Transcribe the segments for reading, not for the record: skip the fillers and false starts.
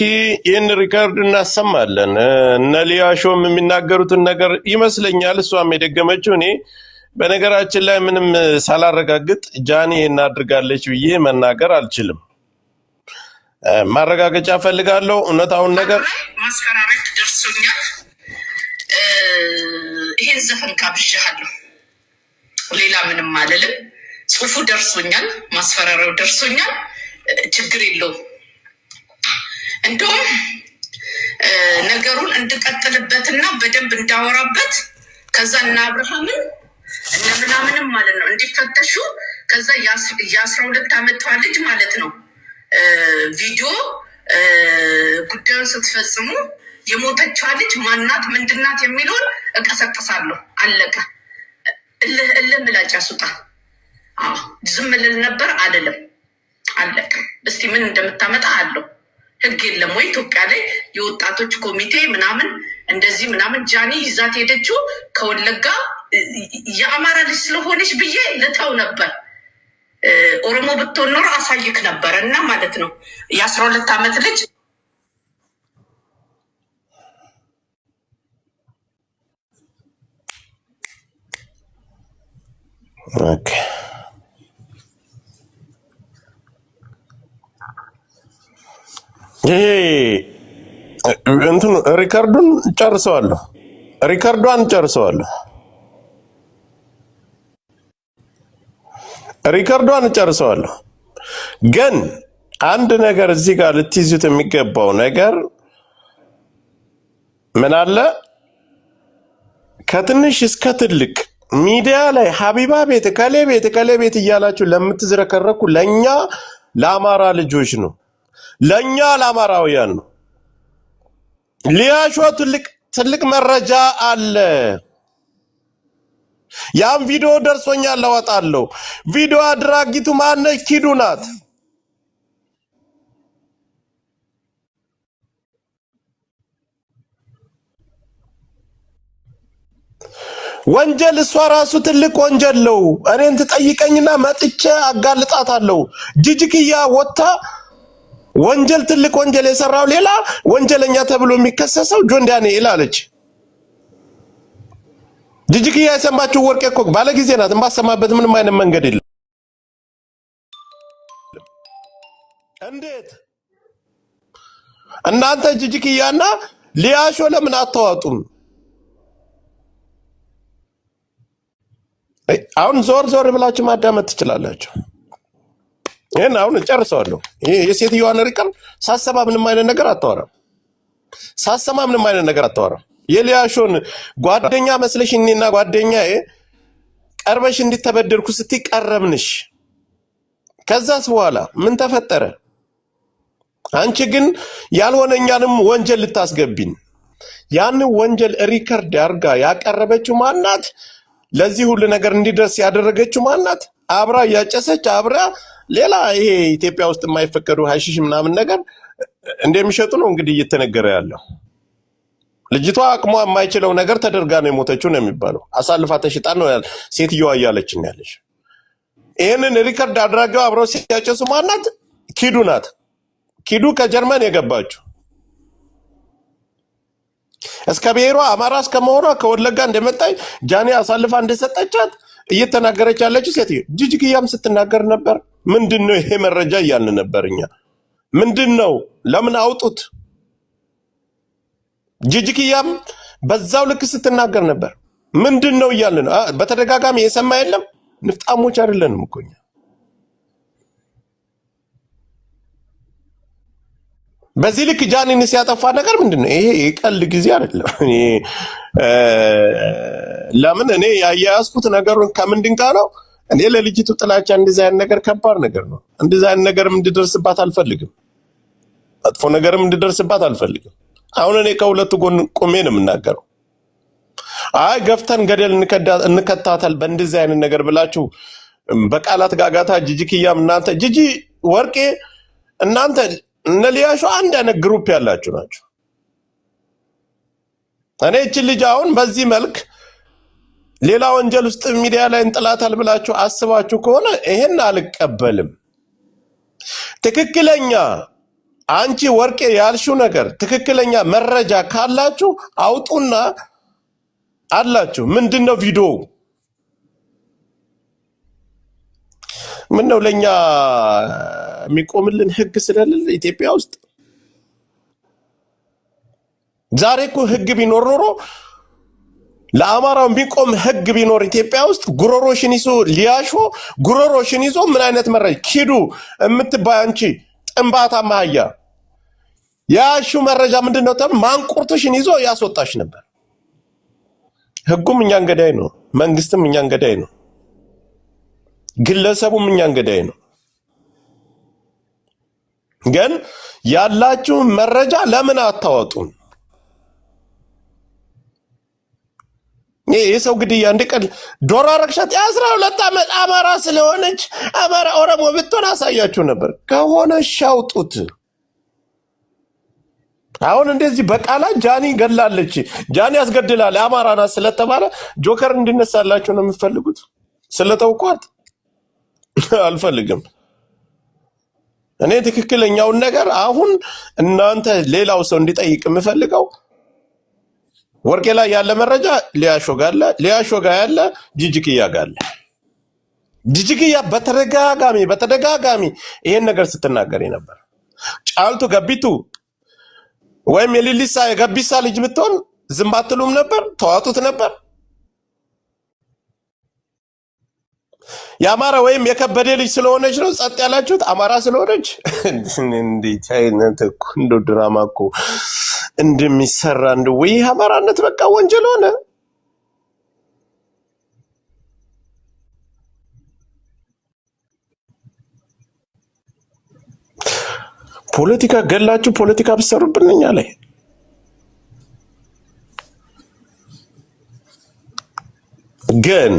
ይህን ሪከርድ እናሰማለን። እነ ሊያሾም የሚናገሩትን ነገር ይመስለኛል እሷም የደገመችው። እኔ በነገራችን ላይ ምንም ሳላረጋግጥ ጃኒ እናድርጋለች ብዬ መናገር አልችልም። ማረጋገጫ ፈልጋለሁ። እውነታውን ነገር ማስፈራሪያ ደርሶኛል። ይሄን ዘፈን ካብዣለሁ፣ ሌላ ምንም አልልም። ጽሁፉ ደርሶኛል፣ ማስፈራሪያው ደርሶኛል። ችግር የለውም። እንደውም ነገሩን እንድቀጥልበትና በደንብ እንዳወራበት ከዛ እና አብርሃምን እነ ምናምንም ማለት ነው እንዲፈተሹ ከዛ የ12 ዓመቷ ልጅ ማለት ነው ቪዲዮ ጉዳዩን ስትፈጽሙ የሞተችዋ ልጅ ማናት ምንድናት የሚለውን እቀሰቅሳለሁ። አለቀ። እልህ ምላጭ ያስወጣ። ዝም ልል ነበር አይደለም። አለቀ። እስቲ ምን እንደምታመጣ አለው። ህግ የለም ወይ ኢትዮጵያ ላይ የወጣቶች ኮሚቴ ምናምን እንደዚህ ምናምን? ጃኒ ይዛት ሄደችው ከወለጋ የአማራ ልጅ ስለሆነች ብዬ ልተው ነበር። ኦሮሞ ብትሆን ኖሮ አሳይክ ነበር እና ማለት ነው የ12 ዓመት ልጅ ኦኬ። ይሄ እንትን ሪከርዱን ጨርሰዋለሁ። ሪከርዷን ጨርሰዋለሁ። ግን አንድ ነገር እዚህ ጋር ልትይዙት የሚገባው ነገር ምን አለ? ከትንሽ እስከ ትልቅ ሚዲያ ላይ ሀቢባ ቤት ከሌ ቤት እያላችሁ ለምትዝረከረኩ ለኛ ለአማራ ልጆች ነው፣ ለኛ ለአማራውያን ነው። ሊያሾ ትልቅ መረጃ አለ። ያን ቪዲዮ ደርሶኛል፣ አወጣለሁ። ቪዲዮ አድራጊቱ ማነች? ኪዱ ናት። ወንጀል እሷ ራሱ ትልቅ ወንጀል ነው። እኔን ትጠይቀኝና መጥቼ አጋልጣታለሁ። ጂጂክያ ወጣ ወንጀል ትልቅ ወንጀል የሰራው ሌላ ወንጀለኛ ተብሎ የሚከሰሰው ጆን ዳንኤል አለች። ጂጂክያ የሰማችው ወርቄ እኮ ባለጊዜ ናት። የማሰማበት ምንም አይነት መንገድ የለም። እንዴት እናንተ ጂጂክያና ሊያሾ ለምን አታዋጡም? አሁን ዞር ብላችሁ ማዳመጥ ትችላላችሁ። ይሄን አሁን ጨርሰዋለሁ። ይሄ የሴትዮዋን ሪከርድ ሳሰማ ምንም አይነት ነገር አታወራም። የሊያሾን ጓደኛ መስለሽ እኔና ጓደኛዬ ቀርበሽ እንዲተበደርኩ ስትይ ቀረብንሽ። ከዛስ በኋላ ምን ተፈጠረ? አንቺ ግን ያልሆነኛንም ወንጀል ልታስገቢን ያን ወንጀል ሪከርድ አድርጋ ያቀረበችው ማናት? ለዚህ ሁሉ ነገር እንዲደርስ ያደረገችው ማናት? አብራ ያጨሰች አብራ ሌላ ይሄ ኢትዮጵያ ውስጥ የማይፈቀዱ ሀሺሽ ምናምን ነገር እንደሚሸጡ ነው እንግዲህ እየተነገረ ያለው። ልጅቷ አቅሟ የማይችለው ነገር ተደርጋ ነው የሞተችው ነው የሚባለው። አሳልፋ ተሽጣ ነው ሴትዮዋ እያለችን ያለች። ይህንን ሪከርድ አድራጊው አብረው ሲያጨሱ ማናት? ኪዱ ናት። ኪዱ ከጀርመን የገባችው እስከ ብሔሯ አማራ እስከመሆኗ ከወለጋ እንደመጣች ጃኒ አሳልፋ እንደሰጠቻት እየተናገረች ያለችው ሴትዮ። ጂጂክያም ስትናገር ነበር። ምንድነው ይሄ መረጃ እያልን ነበር እኛ። ምንድነው? ለምን አውጡት? ጂጂክያም በዛው ልክ ስትናገር ነበር። ምንድነው እያልን ነው በተደጋጋሚ የሰማ የለም። ንፍጣሞች አይደለንም እኮ እኛ። በዚህ ልክ ጃኒን ሲያጠፋ ነገር ምንድነው? ይሄ የቀልድ ጊዜ አይደለም። ለምን እኔ ያያያዝኩት ነገሩን ከምንድን ጋር ነው? እኔ ለልጅቱ ጥላቻ እንደዛ አይነት ነገር ከባድ ነገር ነው። እንደዛ አይነት ነገርም እንድደርስባት አልፈልግም። መጥፎ ነገርም እንድደርስባት አልፈልግም። አሁን እኔ ከሁለቱ ጎን ቆሜ ነው የምናገረው። አይ ገፍተን ገደል እንከታተል በእንደዚህ አይነት ነገር ብላችሁ በቃላት ጋጋታ ጂጂክያም እናንተ ጂጂ ወርቄ እናንተ እነ ሊያሾ አንድ አይነት ግሩፕ ያላችሁ ናቸው። እኔ እቺ ልጅ አሁን በዚህ መልክ ሌላ ወንጀል ውስጥ ሚዲያ ላይ እንጥላታል ብላችሁ አስባችሁ ከሆነ ይሄን አልቀበልም። ትክክለኛ አንቺ ወርቄ ያልሽው ነገር ትክክለኛ መረጃ ካላችሁ አውጡና አላችሁ። ምንድነው ቪዲዮ? ምነው ለኛ የሚቆምልን ህግ ስለሌለ ኢትዮጵያ ውስጥ? ዛሬ እኮ ህግ ቢኖር ኖሮ ለአማራው የሚቆም ህግ ቢኖር ኢትዮጵያ ውስጥ ጉሮሮሽን ይዞ ሊያሾ ጉሮሮሽን ይዞ ምን አይነት መረጃ ኪዱ የምትባይ አንቺ ጥንባታ ማያ ያሹ መረጃ ምንድነው? ማንቁርትሽን ይዞ ያስወጣሽ ነበር። ህጉም እኛን ገዳይ ነው፣ መንግስትም እኛን ገዳይ ነው፣ ግለሰቡም እኛን ገዳይ ነው። ግን ያላችሁ መረጃ ለምን አታወጡም? የሰው ግድያ እንደቀል ዶሮ አረግሻት የ12 ዓመት አማራ ስለሆነች አማራ ኦሮሞ ብትሆን አሳያችሁ ነበር። ከሆነ ሻውጡት። አሁን እንደዚህ በቃላት ጃኒ ገላለች፣ ጃኒ ያስገድላል አማራ ናት ስለተባለ ጆከር እንድነሳላችሁ ነው የምትፈልጉት? ስለተውቋት አልፈልግም። እኔ ትክክለኛውን ነገር አሁን እናንተ ሌላው ሰው እንዲጠይቅ የምፈልገው ወርቄ ላይ ያለ መረጃ ሊያሾ ጋር ያለ ጂጂክያ ጋር አለ። ጂጂክያ በተደጋጋሚ ይሄን ነገር ስትናገር ነበር። ጫልቱ ገቢቱ ወይም የሊሊሳ የገቢሳ ልጅ ብትሆን ዝም አትሉም ነበር? ተዋጡት ነበር? የአማራ ወይም የከበደ ልጅ ስለሆነች ነው ጸጥ ያላችሁት? አማራ ስለሆነች እንዴት አይነት እኮ እንደ ድራማ እኮ እንደሚሰራ እንደ ወይ አማራነት በቃ ወንጀል ሆነ። ፖለቲካ ገላችሁ ፖለቲካ ብትሰሩብን እኛ ላይ ግን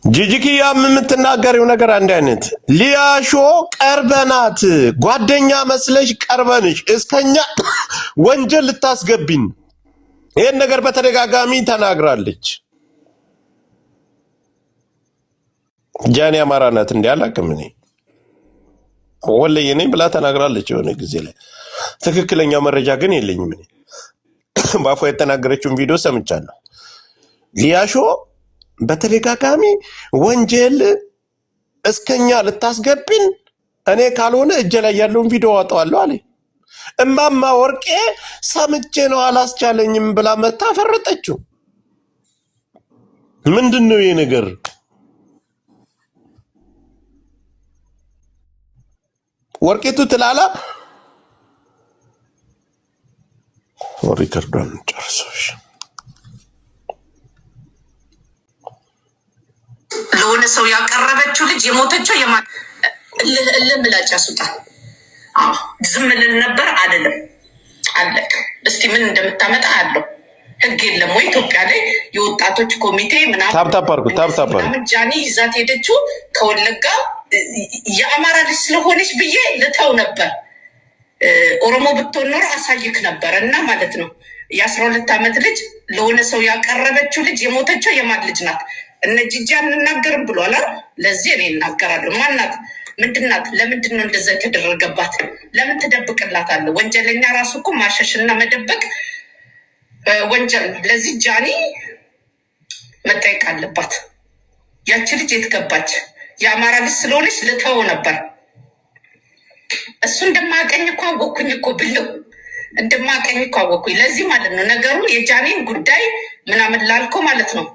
ጂጂክያ የምትናገረው ነገር አንድ አይነት ሊያሾ ቀርበናት ጓደኛ መስለሽ ቀርበንሽ እስከኛ ወንጀል ልታስገቢን ይሄን ነገር በተደጋጋሚ ተናግራለች። ጃኒ አማራ ናት እንዲያላቅም እኔ ወለየ ነኝ ብላ ተናግራለች የሆነ ጊዜ ላይ። ትክክለኛው መረጃ ግን የለኝም። እኔ ባፏ የተናገረችውን ቪዲዮ ሰምቻለሁ። ሊያሾ በተደጋጋሚ ወንጀል እስከኛ ልታስገቢን እኔ ካልሆነ እጄ ላይ ያለውን ቪዲዮ አወጣዋለሁ አለ። እማማ ወርቄ ሰምቼ ነው አላስቻለኝም ብላ መታ ፈረጠችው። ምንድነው ይሄ ነገር? ወርቄቱ ትላላ ሪከርዶን ጨርሶሽ ለሆነ ሰው ያቀረበችው ልጅ የሞተችው ምላጭ ያስወጣል። ዝም ልል ነበር አይደለም አለቅ። እስቲ ምን እንደምታመጣ አለው። ህግ የለም ወይ ኢትዮጵያ ላይ? የወጣቶች ኮሚቴ ምናምን ጃኒ ይዛት ሄደችው ከወለጋ የአማራ ልጅ ስለሆነች ብዬ ልተው ነበር። ኦሮሞ ብትሆን ኖሮ አሳይክ ነበር። እና ማለት ነው የ12 ዓመት ልጅ ለሆነ ሰው ያቀረበችው ልጅ የሞተችው የማን ልጅ ናት? እነ ጂጂ አንናገርም ብሏል። ለዚህ እኔ እናገራለሁ። ማናት? ምንድናት? ለምንድን ነው እንደዛ የተደረገባት? ለምን ትደብቅላታለህ? ወንጀለኛ ራሱ እኮ ማሸሽና መደበቅ ወንጀል ነው። ለዚህ ጃኒ መጠየቅ አለባት። ያቺ ልጅ የትገባች? የአማራ ልጅ ስለሆነች ልተው ነበር። እሱ እንደማቀኝ እኮ አወኩኝ እኮ ብለው እንደማቀኝ እኮ አወኩኝ። ለዚህ ማለት ነው ነገሩ የጃኒን ጉዳይ ምናምን ላልከው ማለት ነው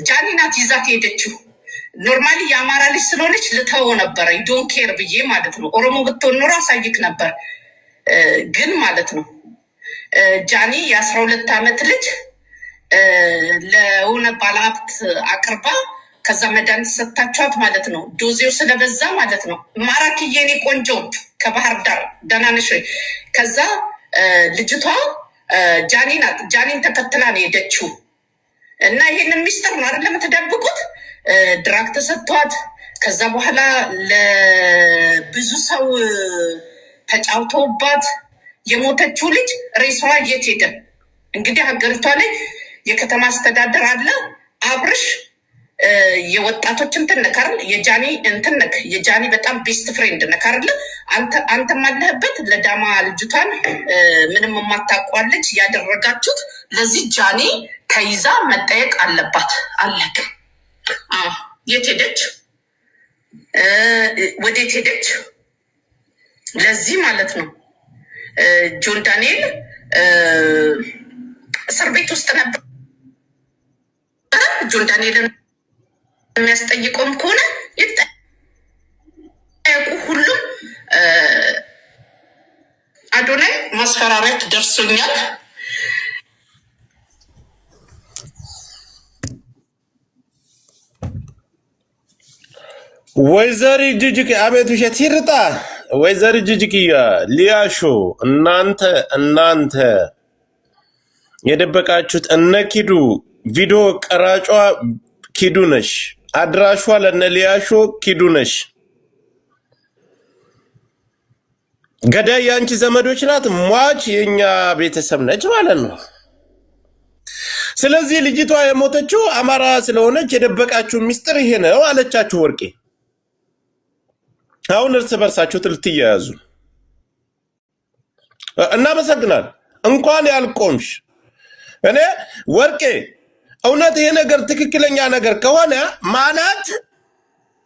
ጃኒ ናት ይዛት ሄደችው። ኖርማሊ የአማራ ልጅ ስለሆነች ልተው ነበረ ዶን ኬር ብዬ ማለት ነው። ኦሮሞ ብትሆን ኖሮ አሳይክ ነበር። ግን ማለት ነው ጃኒ የ12 ዓመት ልጅ ለሆነ ባለሀብት አቅርባ ከዛ መድኃኒት ሰጥታችኋት ማለት ነው። ዶዜው ስለበዛ ማለት ነው። ማራኪ የኔ ቆንጆ ከባህር ዳር ደህና ነሽ ወይ? ከዛ ልጅቷ ጃኒ ናት። ጃኒን ተከትላ ነው ሄደችው። እና ይሄንን ሚስጥር ነው አይደለም የምትደብቁት። ድራግ ተሰጥቷት ከዛ በኋላ ለብዙ ሰው ተጫውተውባት የሞተችው ልጅ ሬሳዋ የት ሄደ? እንግዲህ ሀገሪቷ ላይ የከተማ አስተዳደር አለ። አብርሽ የወጣቶች እንትን ነህ አይደል? የጃኒ እንትን ነህ፣ የጃኒ በጣም ቤስት ፍሬንድ ነህ አይደል? አንተም አለህበት። ለዳማ ልጅቷን ምንም የማታውቀዋን ልጅ ያደረጋችሁት ለዚህ ጃኒ ተይዛ መጠየቅ አለባት። አለቅ የት ሄደች? ወዴት ሄደች? ለዚህ ማለት ነው ጆን ዳንኤል እስር ቤት ውስጥ ነበር። ጆን ዳንኤልን የሚያስጠይቀውም ከሆነ ይጠየቁ። ሁሉም አዶናይ ማስፈራሪያት ደርሶኛል። ወይዘሪ ጅጅኪ አቤት ውሸት ይርጣ። ወይዘሪ ጅጅኪ ሊያሾ እናንተ የደበቃችሁት እነ ኪዱ ቪዲዮ ቀራጯ ኪዱ ነሽ፣ አድራሿ ለነ ሊያሾ ኪዱ ነሽ። ገዳይ የአንቺ ዘመዶች ናት፣ ሟች የኛ ቤተሰብ ነች ማለት ነው። ስለዚህ ልጅቷ የሞተችው አማራ ስለሆነች የደበቃችሁ ሚስጥር ይሄ ነው አለቻችሁ ወርቄ። አሁን እርስ በርሳችሁ ልትያያዙ እናመሰግናል። እንኳን ያልቆምሽ እኔ ወርቄ እውነት ይሄ ነገር ትክክለኛ ነገር ከሆነ ማለት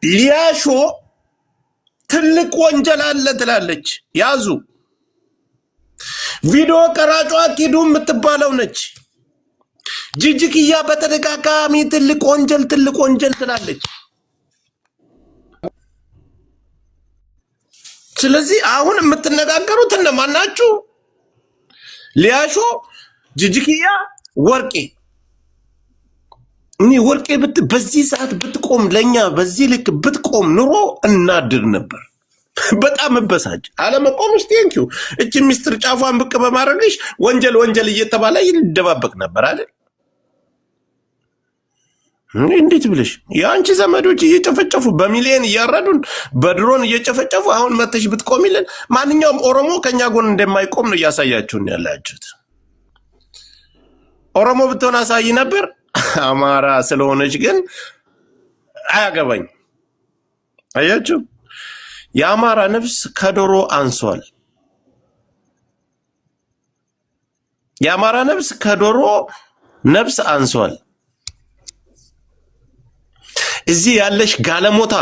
ሊያሾ ትልቅ ወንጀል አለ ትላለች። ያዙ። ቪዲዮ ቀራጯ ኪዱ የምትባለው ነች። ጅጅክያ በተደጋጋሚ ትልቅ ወንጀል ትላለች። ስለዚህ አሁን የምትነጋገሩት እነማን ናችሁ? ሊያሾ፣ ጅጅክያ፣ ወርቄ። እኔ ወርቄ በዚህ ሰዓት ብትቆም ለኛ በዚህ ልክ ብትቆም ኑሮ እናድር ነበር። በጣም እበሳጭ አለመቆምሽ ቴንኪው። እቺ ሚስጥር ጫፏን ብቅ በማድረግሽ ወንጀል እየተባለ ይደባበቅ ነበር አይደል? እንዴት ብለሽ የአንቺ ዘመዶች እየጨፈጨፉ በሚሊዮን እያረዱን በድሮን እየጨፈጨፉ አሁን መተሽ ብትቆሚልን ማንኛውም ኦሮሞ ከኛ ጎን እንደማይቆም ነው እያሳያችሁን ያላችሁት። ኦሮሞ ብትሆን አሳይ ነበር። አማራ ስለሆነች ግን አያገባኝ። አያችሁ፣ የአማራ ነፍስ ከዶሮ አንሷል። የአማራ ነፍስ ከዶሮ ነፍስ አንሷል። እዚህ ያለሽ ጋለሞታ፣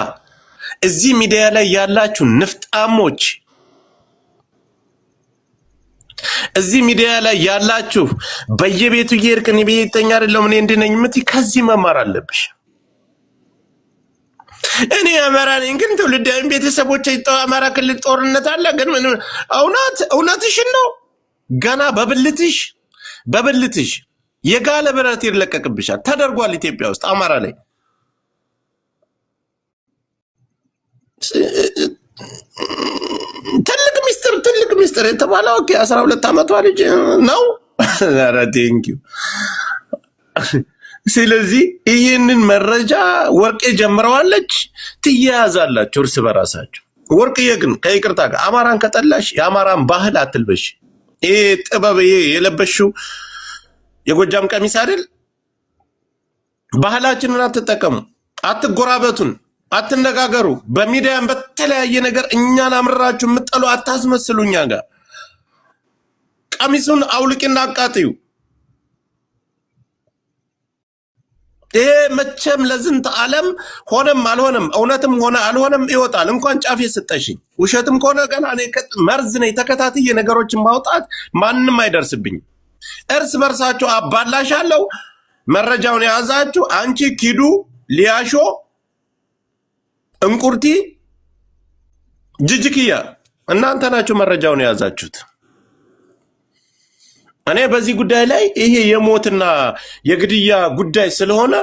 እዚህ ሚዲያ ላይ ያላችሁ ንፍጣሞች፣ እዚህ ሚዲያ ላይ ያላችሁ በየቤቱ እየሄድን ቤተኛ አይደለም እኔ እንደነኝ ምት ከዚህ መማር አለብሽ። እኔ አማራ ነኝ ግን ትውልድ ቤተሰቦቼ አማራ ክልል ጦርነት አለ ግን እውነትሽን ነው። ገና በብልትሽ የጋለ ብረት ይለቀቅብሻል። ተደርጓል ኢትዮጵያ ውስጥ አማራ ላይ ትልቅ ሚስጥር የተባለው ኦኬ 12 ዓመቷ ልጅ ነው። ኧረ ቴንኪው። ስለዚህ ይህንን መረጃ ወርቄ ጀምረዋለች፣ ትያያዛላችሁ እርስ በራሳችሁ። ወርቅዬ ግን ከይቅርታ ጋር አማራን ከጠላሽ የአማራን ባህል አትልበሽ። ይሄ ጥበብ የለበሽው የጎጃም ቀሚስ አይደል? ባህላችንን አትጠቀሙ፣ አትጎራበቱን፣ አትነጋገሩ። በሚዲያም በተለያየ ነገር እኛን አምራችሁ የምትጠሉ አታስመስሉ። እኛ ጋር ቀሚሱን አውልቂና አቃጥዩ። ይሄ መቼም ለዝንተ ዓለም ሆነም አልሆነም እውነትም ሆነ አልሆነም ይወጣል። እንኳን ጫፍ የሰጠሽኝ ውሸትም ከሆነ ገና እኔ መርዝ ነኝ። ተከታትዬ ነገሮችን ማውጣት ማንም አይደርስብኝ። እርስ በርሳችሁ አባላሻለሁ። መረጃውን የያዛችሁ አንቺ ኪዱ፣ ሊያሾ፣ እንቁርቲ፣ ጅጅክያ እናንተ ናችሁ መረጃውን የያዛችሁት። እኔ በዚህ ጉዳይ ላይ ይሄ የሞትና የግድያ ጉዳይ ስለሆነ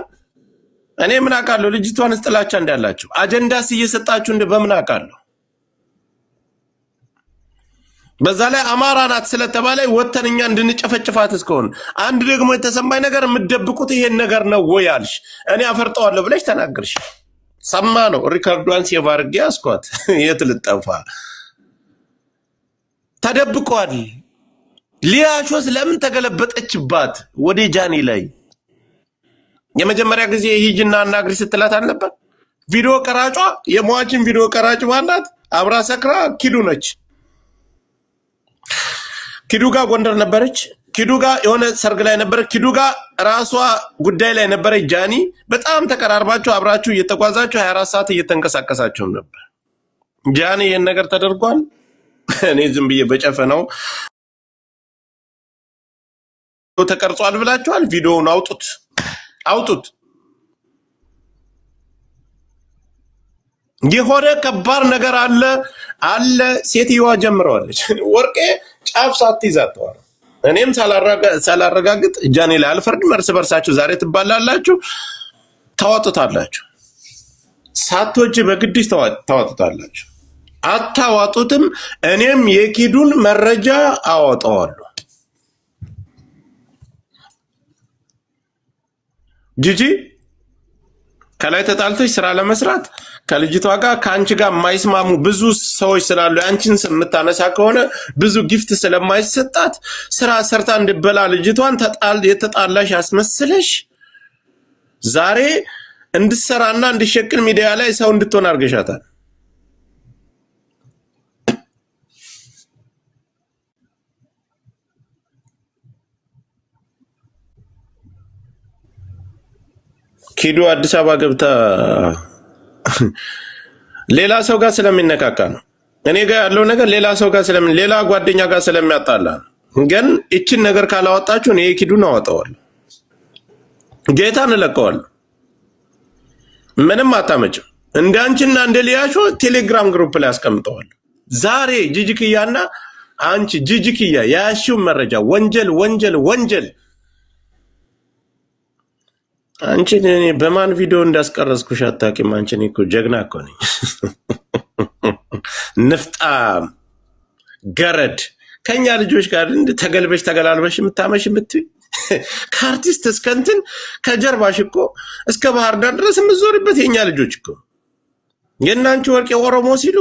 እኔ ምን አውቃለሁ? ልጅቷን ጥላቻ እንዳላችሁ አጀንዳስ እየሰጣችሁ በምን አውቃለሁ? በዛ ላይ አማራ ናት ስለተባለ ወተን እኛ እንድንጨፈጭፋት እስከሆነ አንድ ደግሞ የተሰማኝ ነገር የምትደብቁት ይሄን ነገር ነው ወይ አልሽ። እኔ አፈርጠዋለሁ ብለሽ ተናገርሽ። ሰማ ነው ሪካርዷን ሴቭ አድርጌ አስኳት። የት ልጠፋ ተደብቋል። ሊያሾስ ለምን ተገለበጠችባት ወደ ጃኒ ላይ? የመጀመሪያ ጊዜ ሂጅና አናግሪ ስትላት አልነበር? ቪዲዮ ቀራጯ የሟችን ቪዲዮ ቀራጭ ማናት? አብራ ሰክራ ኪዱ ነች። ኪዱ ጋር ጎንደር ነበረች። ኪዱ ጋር የሆነ ሰርግ ላይ ነበረች። ኪዱ ጋር ራሷ ጉዳይ ላይ ነበረች። ጃኒ በጣም ተቀራርባችሁ አብራችሁ እየተጓዛችሁ 24 ሰዓት እየተንቀሳቀሳችሁ ነበር። ጃኒ ይህን ነገር ተደርጓል። እኔ ዝም ብዬ በጨፈነው ተቀርጿል ብላችኋል። ቪዲዮውን አውጡት። የሆነ ከባድ ነገር አለ። ሴትዮዋ ጀምረዋለች። ወርቄ ጫፍ ሳትይዛተዋል። እኔም ሳላረጋግጥ ጃኒ ላይ አልፈርድም። እርስ በርሳችሁ ዛሬ ትባላላችሁ፣ ታዋጡታላችሁ። ሳትወጂ በግድሽ ታዋጡታላችሁ። አታዋጡትም። እኔም የኪዱን መረጃ አወጣዋለሁ። ጂጂ ከላይ ተጣልተሽ ስራ ለመስራት ከልጅቷ ጋር ከአንቺ ጋር የማይስማሙ ብዙ ሰዎች ስላሉ አንቺን የምታነሳ ከሆነ ብዙ ጊፍት ስለማይሰጣት ስራ ሰርታ እንድበላ ልጅቷን የተጣላሽ ያስመስለሽ ዛሬ እንድትሰራና እንድትሸቅል ሚዲያ ላይ ሰው እንድትሆን አድርገሻታል። ኪዱ አዲስ አበባ ገብታ ሌላ ሰው ጋር ስለሚነካካ ነው። እኔ ጋር ያለው ነገር ሌላ ሰው ጋር ሌላ ጓደኛ ጋር ስለሚያጣላ ነው። ግን እችን ነገር ካላወጣችሁ እኔ ኪዱን አወጣዋለሁ፣ ጌታን እለቀዋለሁ። ምንም አታመጭም። እንደ አንቺና እንደ ሊያሾ ቴሌግራም ግሩፕ ላይ አስቀምጠዋለሁ። ዛሬ ጂጂክያና አንቺ ጂጂክያ ያሽው መረጃ ወንጀል አንቺ እኔ በማን ቪዲዮ እንዳስቀረጽኩሽ አታውቂም። አንቺ እኮ ጀግና እኮ ነኝ። ንፍጣም ገረድ ከኛ ልጆች ጋር ተገልበሽ ተገላልበሽ የምታመሽ የምትይ ከአርቲስት እስከ እንትን ከጀርባሽ እኮ እስከ ባህር ዳር ድረስ የምትዞሪበት የኛ ልጆች እኮ የእናንቺ ወርቄ ኦሮሞ ሲሉ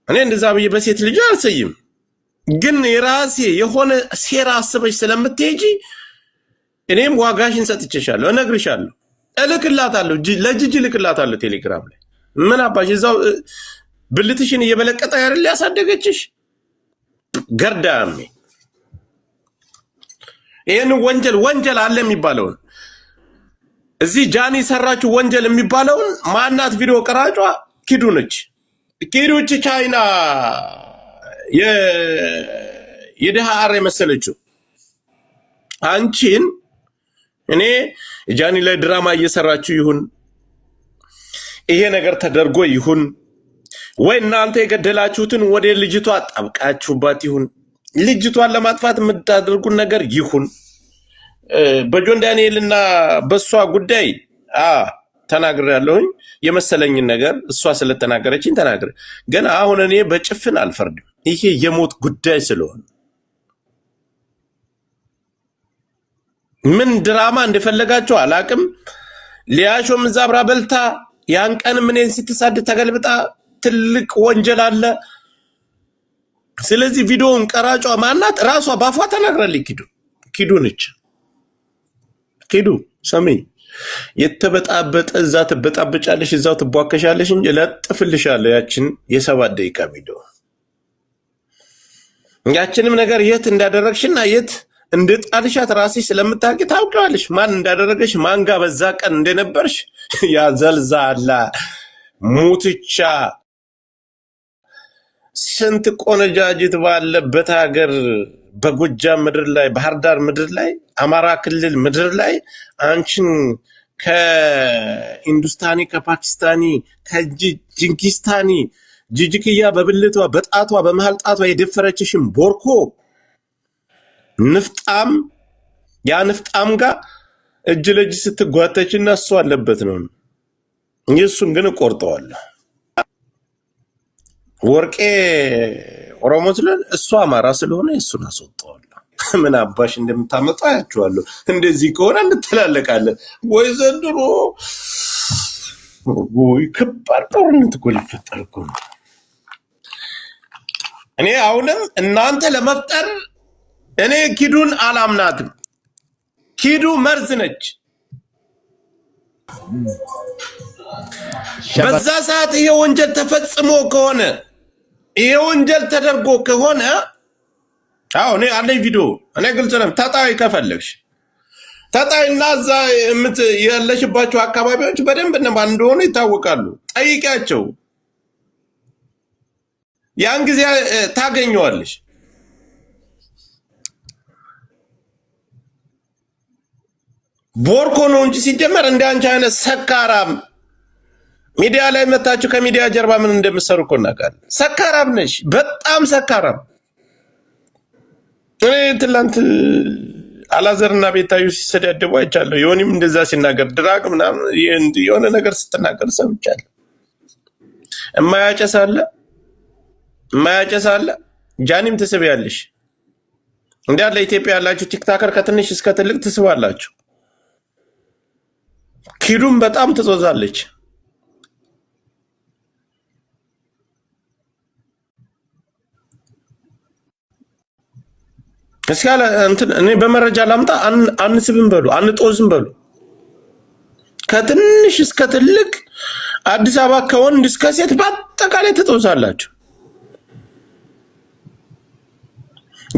እኔ እንደዛ ብዬ በሴት ልጅ አልሰይም። ግን የራሴ የሆነ ሴራ አስበሽ ስለምትሄጂ እኔም ዋጋሽን ሰጥቼሻለሁ፣ እነግርሻለሁ፣ እልክላታለሁ፣ ለጂጂ እልክላታለሁ ቴሌግራም ላይ። ምን አባሽ እዛው ብልትሽን እየበለቀጠ አይደል ያሳደገችሽ? ገርዳሜ ይሄን ወንጀል አለ የሚባለውን እዚህ ጃኒ ሰራችሁ ወንጀል የሚባለውን ማናት? ቪዲዮ ቀራጯ ኪዱ ነች። ኪዱች ቻይና የድሃ አር የመሰለችው አንቺን እኔ ጃኒ ላይ ድራማ እየሰራችሁ ይሁን ይሄ ነገር ተደርጎ ይሁን ወይ እናንተ የገደላችሁትን ወደ ልጅቷ ጣብቃችሁባት ይሁን ልጅቷን ለማጥፋት የምታደርጉን ነገር ይሁን በጆን ዳንኤልና በሷ ጉዳይ ተናግሬያለሁኝ። የመሰለኝን ነገር እሷ ስለተናገረችኝ ተናግሬ፣ ግን አሁን እኔ በጭፍን አልፈርድም። ይሄ የሞት ጉዳይ ስለሆነ ምን ድራማ እንደፈለጋችሁ አላቅም። ሊያሾም እዛ አብራ በልታ ያን ቀን ምንን ስትሳድ ተገልብጣ ትልቅ ወንጀል አለ። ስለዚህ ቪዲዮውን ቀራጯ ማናት? ራሷ ባፏ ተናግራለች። ኪዱ ነች። ኪዱ ሰሚ የተበጣበጠ እዛ ትበጣበጫለሽ፣ እዛው ትቧከሻለሽ እንጂ ለጥፍልሻለሁ ያችን የ7 ደቂቃ ቪዲዮ። ያችንም ነገር የት እንዳደረግሽና የት እንደጣልሻት ራስሽ ስለምታውቂ ታውቂዋለሽ። ማን እንዳደረገሽ ማን ጋር በዛ ቀን እንደነበርሽ። ያ ዘልዛላ ሙትቻ ስንት ቆነጃጅት ባለበት ሀገር በጎጃም ምድር ላይ ባህር ዳር ምድር ላይ አማራ ክልል ምድር ላይ አንቺን ከኢንዱስታኒ ከፓኪስታኒ ከጂንጊስታኒ ጂጂክያ በብልቷ በጣቷ በመሃል ጣቷ የደፈረችሽን ቦርኮ ንፍጣም ያ ንፍጣም ጋር እጅ ለእጅ ስትጓተችና እሱ አለበት ነው። እሱን ግን ቆርጠዋለሁ። ወርቄ ኦሮሞ ስለሆነ እሱ አማራ ስለሆነ እሱን አስወጣዋለሁ። ምን አባሽ እንደምታመጣ አያችኋለሁ። እንደዚህ ከሆነ እንተላለቃለን ወይ ዘንድሮ ወይ ከባድ ጦርነት እኮ ሊፈጠር እኮ ነው። እኔ አሁንም እናንተ ለመፍጠር እኔ ኪዱን አላምናትም። ኪዱ መርዝ ነች። በዛ ሰዓት ይሄ ወንጀል ተፈጽሞ ከሆነ ይሄ ወንጀል ተደርጎ ከሆነ አዎ እኔ አለኝ ቪዲዮ እኔ ግልጽ ነው ታጣይ ከፈለግሽ ታጣይና እዛ ያለሽባቸው አካባቢዎች በደንብ እነማን እንደሆኑ ይታወቃሉ ጠይቂያቸው ያን ጊዜ ታገኘዋለሽ ቦርኮ ነው እንጂ ሲጀመር እንደ አንቺ አይነት ሰካራም ሚዲያ ላይ መታችሁ ከሚዲያ ጀርባ ምን እንደምትሰሩ እኮ እናውቃለን ሰካራም ነሽ በጣም ሰካራም እኔ ትላንት አላዘርና ቤታዩ ሲሰዳደቡ አይቻለሁ ዮኒም እንደዛ ሲናገር ድራግ ምናምን የሆነ ነገር ስትናገር ሰምቻለሁ የማያጨሳለ ጃኒም ትስቢያለሽ እንዳለ ኢትዮጵያ ያላችሁ ቲክታከር ከትንሽ እስከ ትልቅ ትስባላችሁ ኪዱም በጣም ትጾዛለች እስካለ እንትን እኔ በመረጃ ላምጣ አንስብም በሉ አንጦዝም በሉ ከትንሽ እስከ ትልቅ አዲስ አበባ ከወንድ እስከ ሴት በአጠቃላይ ትጦዛላችሁ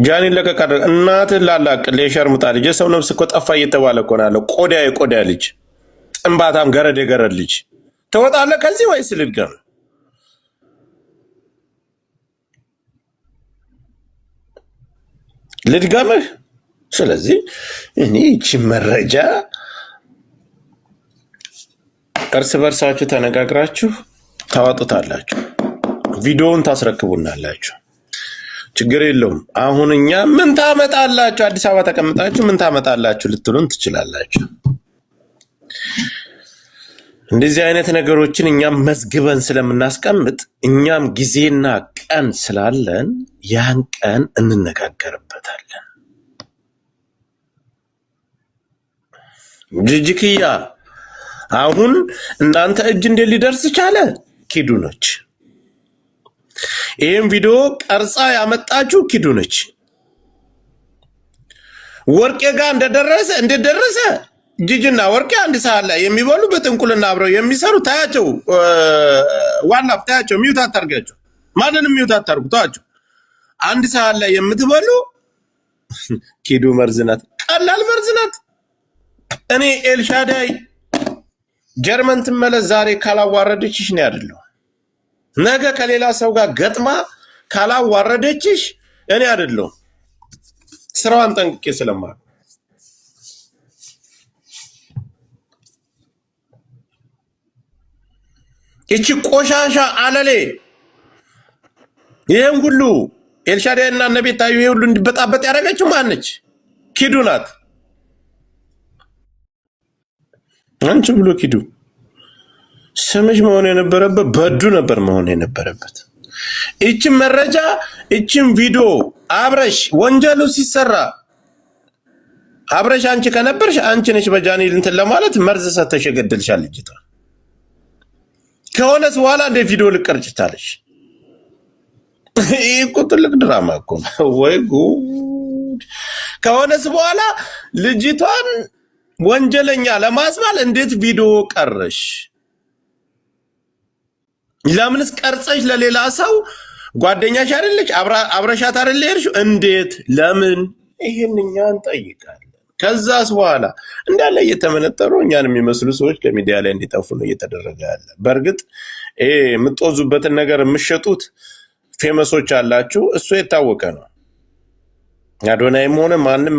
ጃኒ ለቀቀረ እናት ላላቅ ለሸርሙጣ ልጅ ሰው ነፍስ እኮ ጠፋ እየተባለ እኮ ነው ያለው ቆዳ ልጅ ጥንባታም ገረድ ልጅ ተወጣለ ከዚህ ወይስ ልድገም ልድገምህ ስለዚህ እኔ እቺ መረጃ እርስ በርሳችሁ ተነጋግራችሁ ታዋጡታላችሁ ቪዲዮውን ታስረክቡናላችሁ ችግር የለውም አሁንኛ ምን ታመጣላችሁ አዲስ አበባ ተቀምጣችሁ ምን ታመጣላችሁ ልትሉን ትችላላችሁ እንደዚህ አይነት ነገሮችን እኛም መዝግበን ስለምናስቀምጥ እኛም ጊዜና ቀን ስላለን ያን ቀን እንነጋገርበታለን ጂጂኪያ አሁን እናንተ እጅ እንደ ሊደርስ ቻለ ኪዱኖች ይሄን ቪዲዮ ቀርጻ ያመጣችሁ ኪዱኖች ወርቄ ጋር እንደደረሰ ጂጂና ወርቄ አንድ ሰዓት ላይ የሚበሉ በጥንቁልና አብረው የሚሰሩ ታያቸው ዋናፍ ታያቸው ሚውት አታርጋቸው ማንንም ሚውት አታርጉ ታያቸው አንድ ሰዓት ላይ የምትበሉ ኪዱ መርዝናት ቀላል መርዝናት እኔ ኤልሻዳይ ጀርመን ትመለስ ዛሬ ካላዋረደችሽ ነው አይደለም ነገ ከሌላ ሰው ጋር ገጥማ ካላዋረደችሽ እኔ አይደለም ስራዋን ጠንቅቄ ስለማር እቺ ቆሻሻ አለሌ ይሄን ሁሉ ኤልሻዳይና ነብይታዩ ይሄ ሁሉ እንዲበጣበጥ ያደረገችው ማነች ኪዱ ናት አንቺ ብሎ ኪዱ ስምሽ መሆን የነበረበት በዱ ነበር መሆን የነበረበት እቺ መረጃ እቺም ቪዲዮ አብረሽ ወንጀሉ ሲሰራ አብረሽ አንቺ ከነበርሽ አንቺ ነሽ በጃኒ እንትን ለማለት መርዝ ሰተሽ ገደልሻል ልጅቷ ከሆነስ በኋላ እንደ ቪዲዮ ልቀርጭታለሽ ይሄ ትልቅ ድራማ እኮ ወይ ጉድ ከሆነስ በኋላ ልጅቷን ወንጀለኛ ለማስባል እንዴት ቪዲዮ ቀርሽ ለምንስ ቀርጸሽ ለሌላ ሰው ጓደኛሽ አይደለች አብረሻት አይደል ሄርሽ እንዴት ለምን ይሄንኛን ጠይቃለን ከዛስ በኋላ እንዳለ እየተመነጠሩ እኛን የሚመስሉ ሰዎች ከሚዲያ ላይ እንዲጠፉ ነው እየተደረገ ያለ በርግጥ የምትጦዙበትን ነገር የምትሸጡት ፌመሶች አላችሁ እሱ የታወቀ ነው አዶናይም ሆነ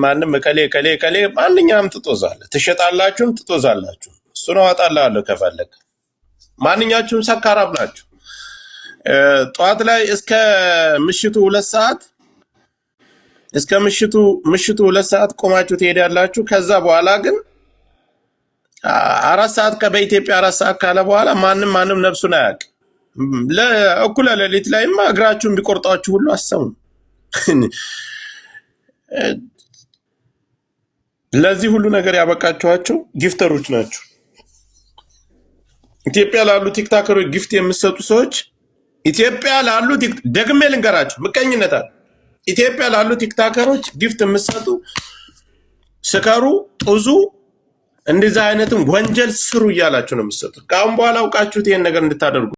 ማንም ከሌ ማንኛውም ትሸጣላችሁም ትጦዛላችሁ እሱ ነው አጣላለሁ ከፈለክ ማንኛችሁም ሰካራም ናችሁ ጧት ላይ እስከ ምሽቱ 2 ሰዓት እስከ ምሽቱ 2 ሰዓት ቆማችሁ ትሄዳላችሁ ከዛ በኋላ ግን 4 ሰዓት በኢትዮጵያ 4 ሰዓት ካለ በኋላ ማንም ነፍሱን አያቅ ለእኩለ ሌሊት ላይማ እግራችሁን ቢቆርጣችሁ ሁሉ አሰሙ ለዚህ ሁሉ ነገር ያበቃችኋቸው ጊፍተሮች ናቸው ኢትዮጵያ ላሉ ቲክታከሮች ጊፍት የምትሰጡ ሰዎች ኢትዮጵያ ላሉ ደግሜ ልንገራችሁ ምቀኝነት አለ ኢትዮጵያ ላሉ ቲክታከሮች ጊፍት የምትሰጡ ስከሩ ጡዙ እንደዛ አይነትም ወንጀል ስሩ እያላችሁ ነው የምትሰጡት። ከአሁን በኋላ አውቃችሁት ይሄን ነገር እንድታደርጉ